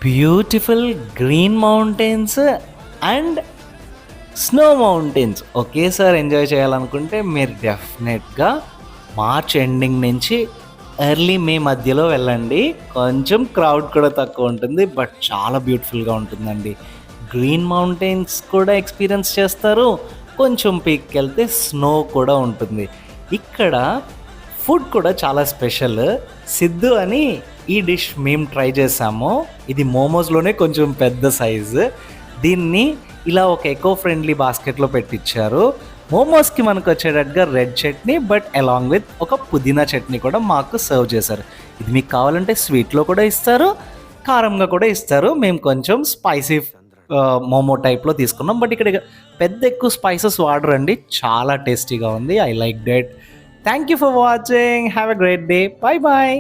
Beautiful green mountains and snow mountains ఒకేసారి enjoy చేయాలనుకుంటే మీరు డెఫినెట్గా మార్చ్ ఎండింగ్ నుంచి ఎర్లీ మే మధ్యలో వెళ్ళండి. కొంచెం క్రౌడ్ కూడా తక్కువ ఉంటుంది, బట్ చాలా బ్యూటిఫుల్గా ఉంటుందండి. గ్రీన్ మౌంటైన్స్ కూడా ఎక్స్పీరియన్స్ చేస్తారు. కొంచెం పీక్కి వెళ్తే స్నో కూడా ఉంటుంది. ఇక్కడ ఫుడ్ కూడా చాలా స్పెషల్. సిద్ధు అని ఈ డిష్ మేము ట్రై చేసాము. ఇది మోమోస్లోనే కొంచెం పెద్ద సైజు. దీన్ని ఇలా ఒక ఎకో ఫ్రెండ్లీ బాస్కెట్లో పెట్టించారు. మోమోస్కి మనకు వచ్చేటట్టుగా red chutney, but along with ఒక పుదీనా చట్నీ కూడా మాకు సర్వ్ చేశారు. ఇది మీకు కావాలంటే స్వీట్లో కూడా ఇస్తారు, కారంగా కూడా ఇస్తారు. మేము కొంచెం స్పైసీ మోమో టైప్లో తీసుకున్నాం, బట్ ఇక్కడ పెద్ద ఎక్కువ స్పైసెస్ వాడరండి. చాలా టేస్టీగా ఉంది. I like that. Thank you for watching. Have a great day. Bye bye.